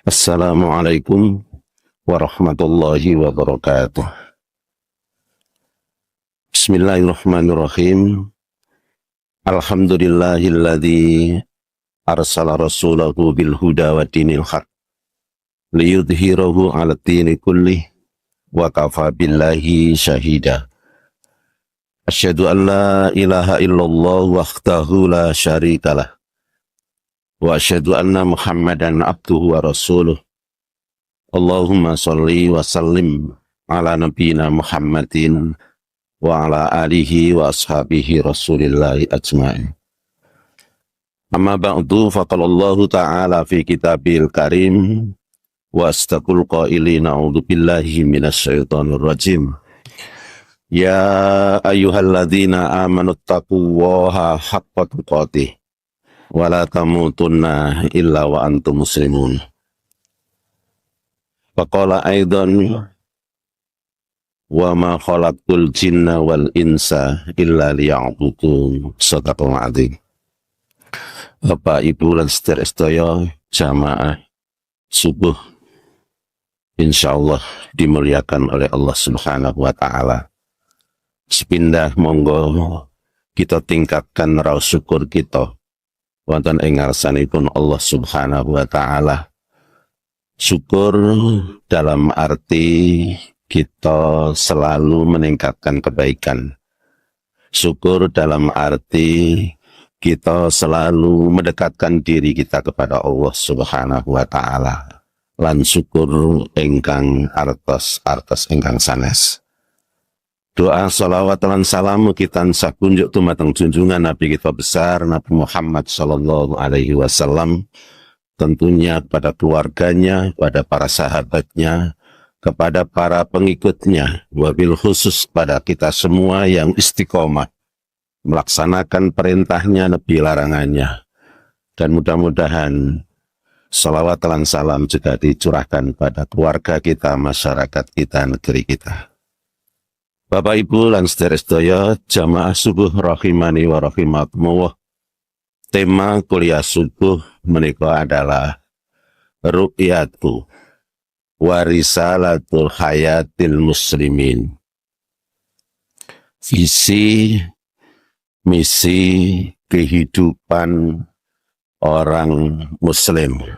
Assalamualaikum warahmatullahi wabarakatuh. Bismillahirrahmanirrahim. Alhamdulillahilladzi arsala rasulahu bil huda wa dinil haq liyudhhirahu 'ala dini kullih wa kafa billahi syahida. Asyhadu an la ilaha illallah wahdahu la syarikalah wa asyhadu anna Muhammadan abduhu wa rasuluh. Allahumma sholli wa sallim ala nabiyyina Muhammadin wa ala alihi wa ashabihi rasulillahi ajma'in. Amma ba'du faqala Allahu ta'ala fi kitabil karim wa astaqul qailina a'udzu billahi minasyaitonir rajim. Ya ayyuhalladzina amanu taqullaha haqqa tuqatih wa la tamutunna illa wa antum muslimun. Faqala aidan wa ma khalaqtul jinna wal insa illa liya'budun. Shadaqallahu adzim. Bapak Ibu lan sedherek jamaah subuh insyaallah dimuliakan oleh Allah Subhanahu wa taala. Sepindah monggo kita tingkatkan rasa syukur kita wonten ing ngarsanipun Allah Subhanahu wa taala. Syukur dalam arti kita selalu meningkatkan kebaikan. Syukur dalam arti kita selalu mendekatkan diri kita kepada Allah Subhanahu wa taala. Lan syukur ingkang artos ingkang sanes. Doa salawat lan salam kita sakunjuk dumateng junjungan Nabi kita besar Nabi Muhammad sallallahu alaihi wasallam, tentunya kepada keluarganya, kepada para sahabatnya, kepada para pengikutnya, wabil khusus pada kita semua yang istiqomah melaksanakan perintahnya, nabi larangannya. Dan mudah-mudahan salawat dan salam juga dicurahkan pada keluarga kita, masyarakat kita, negeri kita. Bapak Ibu lan sedherek jamaah subuh rahimani wa rahimakumullah. Tema kuliah subuh menika adalah ru'yatu warisalatul hayatil muslimin. Visi misi kehidupan orang muslim.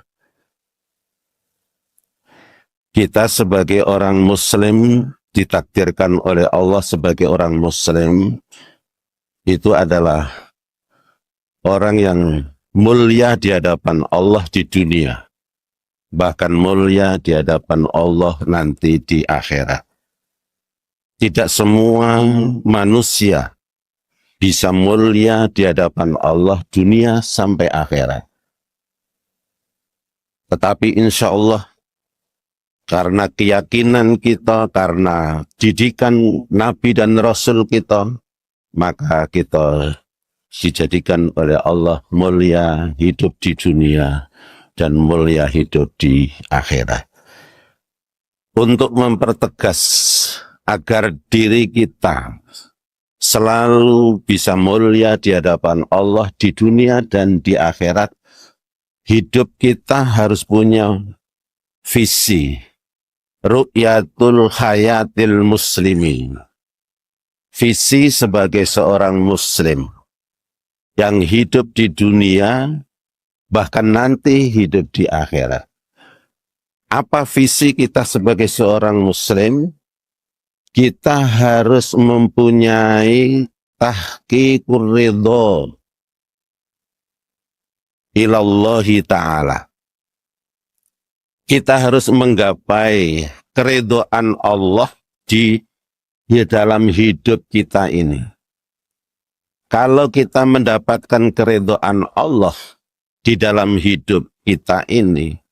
Kita sebagai orang muslim ditakdirkan oleh Allah sebagai orang muslim itu adalah orang yang mulia di hadapan Allah di dunia, bahkan mulia di hadapan Allah nanti di akhirat. Tidak semua manusia bisa mulia di hadapan Allah dunia sampai akhirat. Tetapi insya Allah karena keyakinan kita, karena didikan Nabi dan Rasul kita, maka kita dijadikan oleh Allah mulia hidup di dunia dan mulia hidup di akhirat. Untuk mempertegas agar diri kita selalu bisa mulia di hadapan Allah di dunia dan di akhirat, hidup kita harus punya visi ru'yatul hayatil muslimin. Visi sebagai seorang muslim yang hidup di dunia, bahkan nanti hidup di akhirat. Apa visi kita sebagai seorang muslim? Kita harus mempunyai tahqiqur ridho ilallahi ta'ala. Kita harus menggapai keridhaan Allah di dalam hidup kita ini. Kalau kita mendapatkan keridhaan Allah di dalam hidup kita ini,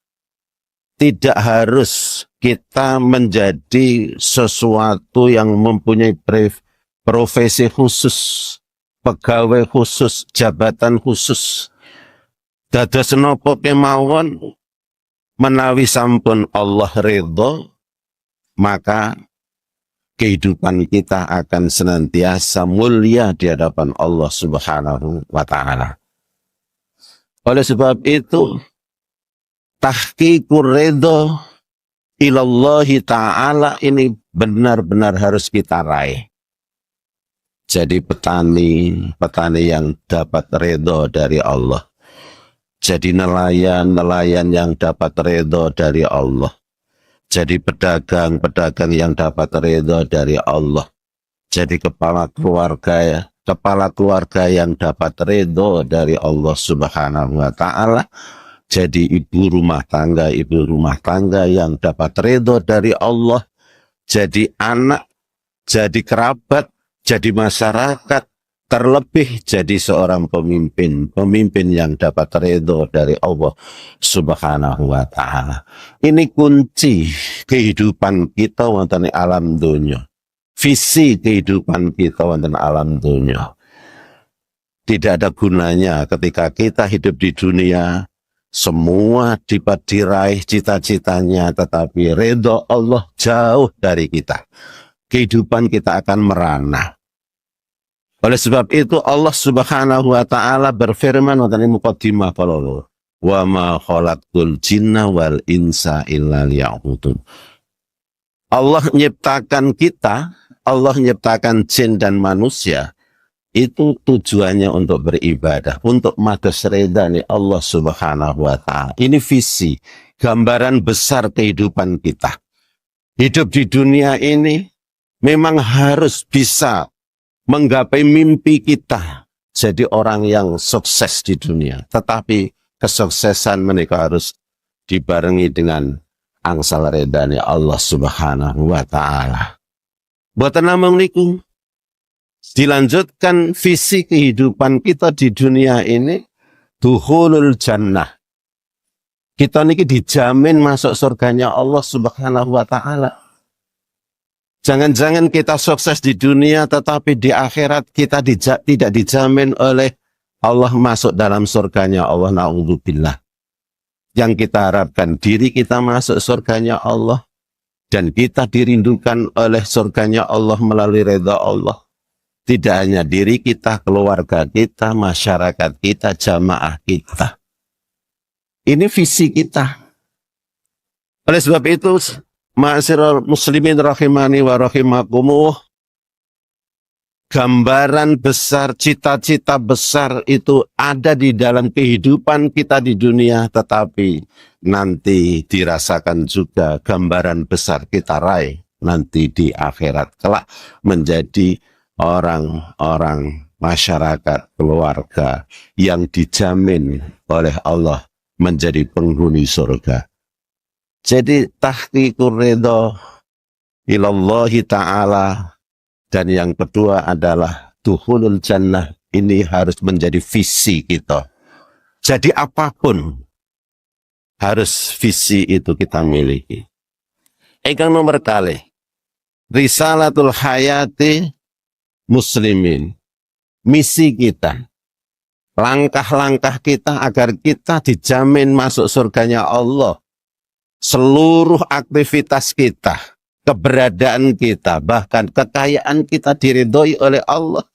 tidak harus kita menjadi sesuatu yang mempunyai profesi khusus, pegawai khusus, jabatan khusus. Dados napa kemawon menawi sampun Allah ridho, maka kehidupan kita akan senantiasa mulia di hadapan Allah Subhanahu wa ta'ala. Oleh sebab itu, tahqiqur ridho ilallahi ta'ala ini benar-benar harus kita raih. Jadi petani yang dapat ridho dari Allah. Jadi nelayan yang dapat ridho dari Allah. Jadi pedagang yang dapat ridho dari Allah. Jadi kepala keluarga yang dapat ridho dari Allah Subhanahu wa ta'ala. Jadi ibu rumah tangga yang dapat ridho dari Allah. Jadi anak, jadi kerabat, jadi masyarakat, terlebih jadi seorang pemimpin yang dapat ridho dari Allah Subhanahu wa ta'ala. Ini kunci kehidupan kita wonten alam dunia. Visi kehidupan kita wonten alam dunia. Tidak ada gunanya ketika kita hidup di dunia, semua dapat diraih cita-citanya, tetapi ridho Allah jauh dari kita. Kehidupan kita akan merana. Oleh sebab itu Allah Subhanahu wa ta'ala berfirman wonten muqaddimah qala wa ma khalaqtul jinna wal insa illa liya'budun. Allah menciptakan kita, Allah menciptakan jin dan manusia, itu tujuannya untuk beribadah, untuk madas ridhani Allah Subhanahu wa ta'ala. Ini visi, gambaran besar kehidupan kita. Hidup di dunia ini memang harus bisa menggapai mimpi kita jadi orang yang sukses di dunia. Tetapi kesuksesan mereka harus dibarengi dengan angsal ridhani Allah Subhanahu wa ta'ala. Boten namung niku, dilanjutkan visi kehidupan kita di dunia ini, dukhulul jannah. Kita niki dijamin masuk surganya Allah Subhanahu wa ta'ala. Jangan-jangan kita sukses di dunia, tetapi di akhirat kita tidak dijamin oleh Allah masuk dalam surganya Allah. Na'udzubillah. Yang kita harapkan diri kita masuk surganya Allah, dan kita dirindukan oleh surganya Allah melalui ridha Allah. Tidak hanya diri kita, keluarga kita, masyarakat kita, jamaah kita. Ini visi kita. Oleh sebab itu, ma'asyiral muslimin rahimani wa rahimakumullah, gambaran besar, cita-cita besar itu ada di dalam kehidupan kita di dunia, tetapi nanti dirasakan juga gambaran besar kita raih nanti di akhirat kelak menjadi orang-orang masyarakat, keluarga yang dijamin oleh Allah menjadi penghuni surga. Jadi tahqiqur ridho ilallahi ta'ala, dan yang kedua adalah dukhulul jannah. Ini harus menjadi visi kita. Jadi apapun harus visi itu kita miliki. Ingkang nomor kali, risalatul hayati muslimin. Misi kita, langkah-langkah kita agar kita dijamin masuk surganya Allah. Seluruh aktivitas kita, keberadaan kita, bahkan kekayaan kita diridhoi oleh Allah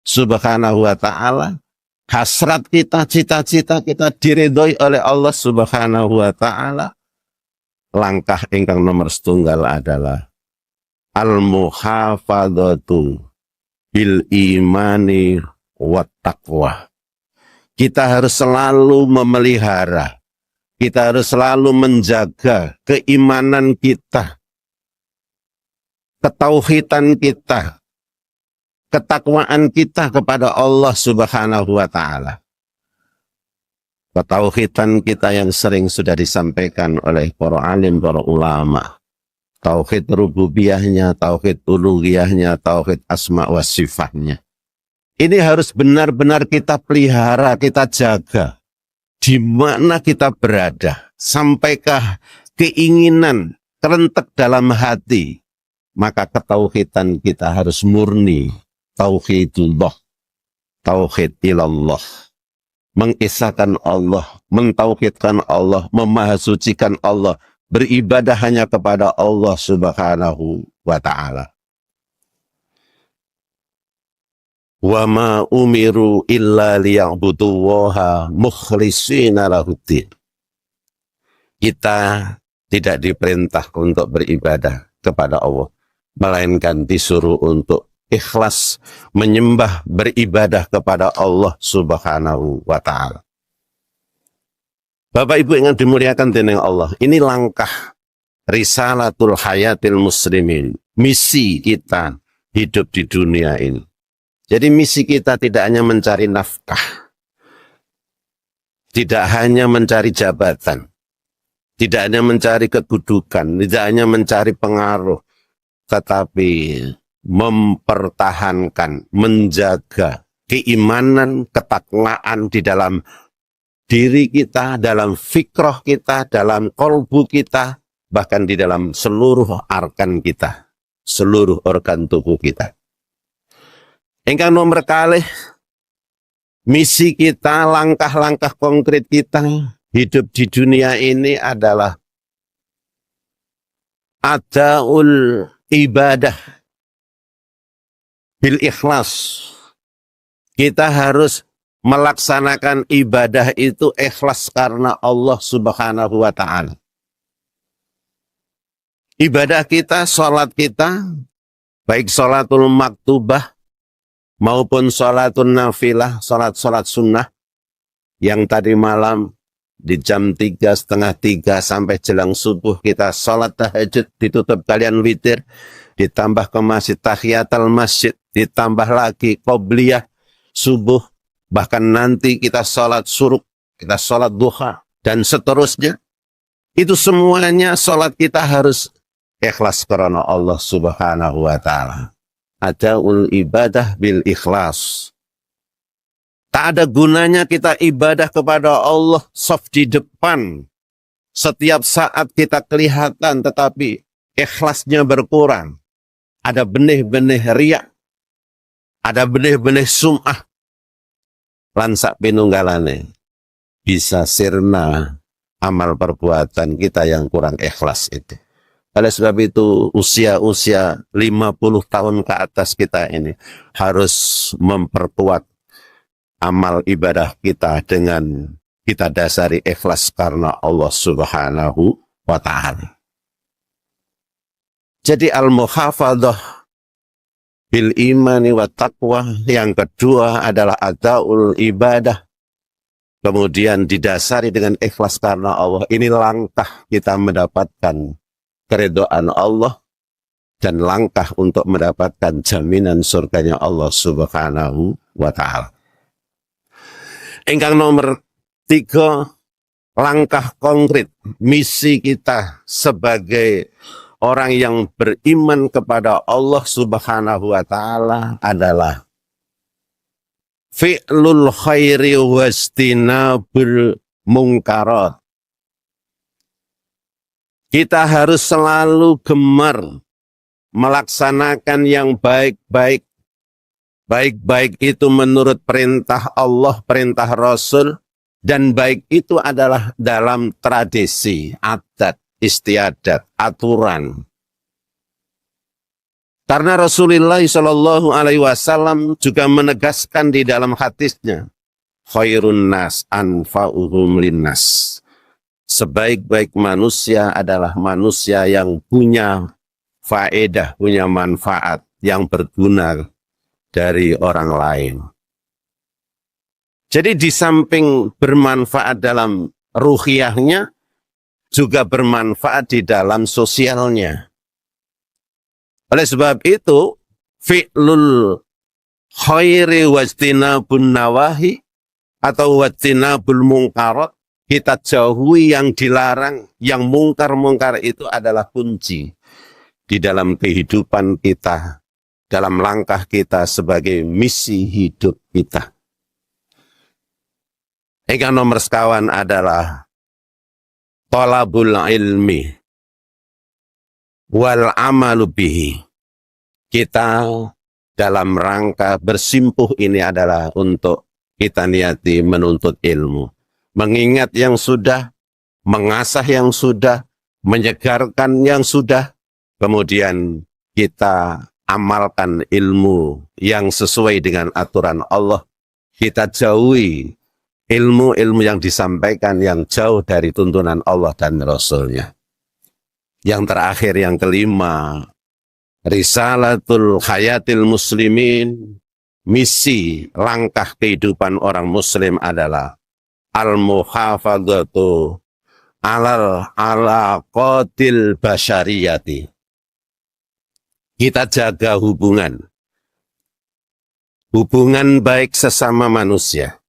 Subhanahu wa ta'ala. Hasrat kita, cita-cita kita diridhoi oleh Allah Subhanahu wa ta'ala. Langkah ingkang nomor setunggal adalah al-muhafadzatu bil imani wat taqwa. Kita harus selalu memelihara, kita harus selalu menjaga keimanan kita, ketauhidan kita, ketakwaan kita kepada Allah Subhanahu wa ta'ala. Ketauhidan kita yang sering sudah disampaikan oleh para alim, para ulama. Tauhid rububiyahnya, tauhid uluhiyahnya, tauhid asma wa sifatnya. Ini harus benar-benar kita pelihara, kita jaga. Di mana kita berada, sampaikah keinginan kerentek dalam hati, maka ketauhidan kita harus murni. Tauhidullah, tauhid ilallah, mengisahkan Allah, mentauhidkan Allah, memahasucikan Allah, beribadah hanya kepada Allah Subhanahu wa ta'ala. Wa ma umiru illa liya'budullaha mukhlishina lahuddin. kita tidak diperintah untuk beribadah kepada Allah, melainkan disuruh untuk ikhlas menyembah beribadah kepada Allah Subhanahu wa Ta'ala. Bapak Ibu yang dimuliakan dening Allah, ini langkah risalatul hayatil muslimin, misi kita hidup di dunia ini. Jadi misi kita tidak hanya mencari nafkah, tidak hanya mencari jabatan, tidak hanya mencari kedudukan, tidak hanya mencari pengaruh, tetapi mempertahankan, menjaga keimanan, ketakwaan di dalam diri kita, dalam fikrah kita, dalam kolbu kita, bahkan di dalam seluruh arkan kita, seluruh organ tubuh kita. Ingkang nomor kalih, misi kita, langkah-langkah konkret kita hidup di dunia ini adalah adaul ibadah bil ikhlas. Kita harus melaksanakan ibadah itu ikhlas karena Allah Subhanahu wa Ta'ala. Ibadah kita, sholat kita, baik sholatul maktubah maupun sholatun nafilah, sholat-sholat sunnah, yang tadi malam di jam 2:30 sampai jelang subuh kita sholat tahajud, ditutup kalian witir, ditambah ke masjid tahiyatul masjid, ditambah lagi qobliyah subuh, bahkan nanti kita sholat suruk, kita sholat duha, dan seterusnya. Itu semuanya sholat kita harus ikhlas karena Allah Subhanahu wa Ta'ala. Adaul ibadah bil ikhlas. Tak ada gunanya kita ibadah kepada Allah soft di depan. Setiap saat kita kelihatan tetapi ikhlasnya berkurang. Ada benih-benih riya. Ada benih-benih sum'ah. Lansak pinunggalane. Bisa sirna amal perbuatan kita yang kurang ikhlas itu. Oleh sebab itu usia-usia 50 tahun ke atas kita ini harus memperkuat amal ibadah kita dengan kita dasari ikhlas karena Allah Subhanahu wa Ta'ala. Jadi al-muhafadhah bil imani wa taqwa, yang kedua adalah adaul ibadah, kemudian didasari dengan ikhlas karena Allah. Ini langkah kita mendapatkan keridhaan Allah dan langkah untuk mendapatkan jaminan surganya Allah Subhanahu wa Ta'ala. Ingkang nomor 3, langkah konkret misi kita sebagai orang yang beriman kepada Allah Subhanahu wa Ta'ala adalah fi'lul khairi wastinabul mungkarat. Kita harus selalu gemar melaksanakan yang baik-baik. Baik-baik itu menurut perintah Allah, perintah Rasul, dan baik itu adalah dalam tradisi, adat, istiadat, aturan. Karena Rasulullah SAW juga menegaskan di dalam hadisnya, khairun nas anfa'uhum linnas. Sebaik-baik manusia adalah manusia yang punya faedah, punya manfaat, yang berguna dari orang lain. Jadi di samping bermanfaat dalam ruhiyahnya, juga bermanfaat di dalam sosialnya. Oleh sebab itu, fi'lul khairi wastinabun nawahi atau wastinabul mungkarat, kita jauhi yang dilarang, yang mungkar-mungkar itu adalah kunci di dalam kehidupan kita, dalam langkah kita sebagai misi hidup kita. Yang nomor sekawan adalah talabul ilmi wal amalu bihi. Kita dalam rangka bersimpuh ini adalah untuk kita niati menuntut ilmu. Mengingat yang sudah, mengasah yang sudah, menyegarkan yang sudah, kemudian kita amalkan ilmu yang sesuai dengan aturan Allah. Kita jauhi ilmu-ilmu yang disampaikan yang jauh dari tuntunan Allah dan Rasul-Nya. Yang terakhir, yang kelima, Risalatul Hayatil Muslimin, misi langkah kehidupan orang muslim adalah al-muhafadzatu alal alaqatil basyariyati. Kita jaga hubungan baik sesama manusia,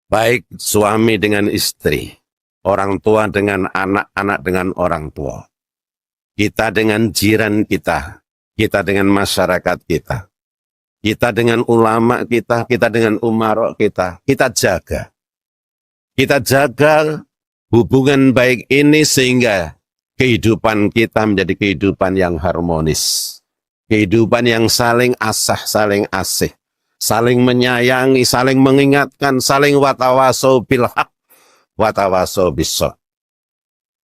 baik suami dengan istri, orang tua dengan anak, anak dengan orang tua, kita dengan jiran kita, kita dengan masyarakat kita, kita dengan ulama kita, kita dengan umarok kita jaga. Kita jaga hubungan baik ini sehingga kehidupan kita menjadi kehidupan yang harmonis. Kehidupan yang saling asah, saling asih, saling menyayangi, saling mengingatkan, saling watawasau bil haq, watawasau bis-sabr.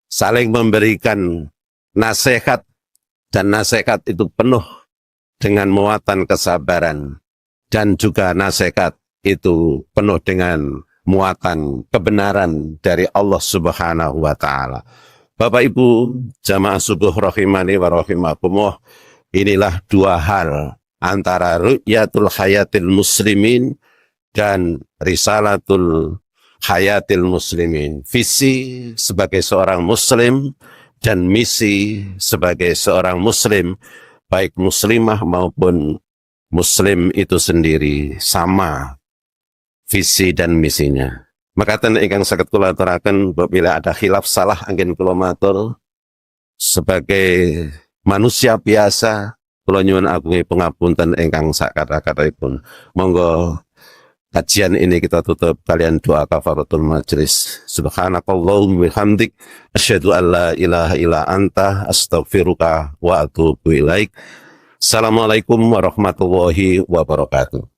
Saling memberikan nasihat, dan nasihat itu penuh dengan muatan kesabaran, dan juga nasihat itu penuh dengan muatan kebenaran dari Allah Subhanahu wa Ta'ala. Bapak Ibu jamaah subuh rahimani wa rahimakumullah, inilah dua hal antara ru'yatul hayatil muslimin dan risalatul hayatil muslimin. Visi sebagai seorang muslim dan misi sebagai seorang muslim, baik muslimah maupun muslim itu sendiri sama visi dan misinya. Maka ten ingkang saged kula aturaken bila ada khilaf salah anggen kula matur sebagai manusia biasa, kula nyuwun agungi pangapunten ingkang sakata-kataipun. Monggo kajian ini kita tutup kalian doa kafaratul majlis. Subhanakallahumma bihamdik asyhadu an la ilaha illa anta astaghfiruka wa atubu ilaik. Assalamualaikum warahmatullahi wabarakatuh.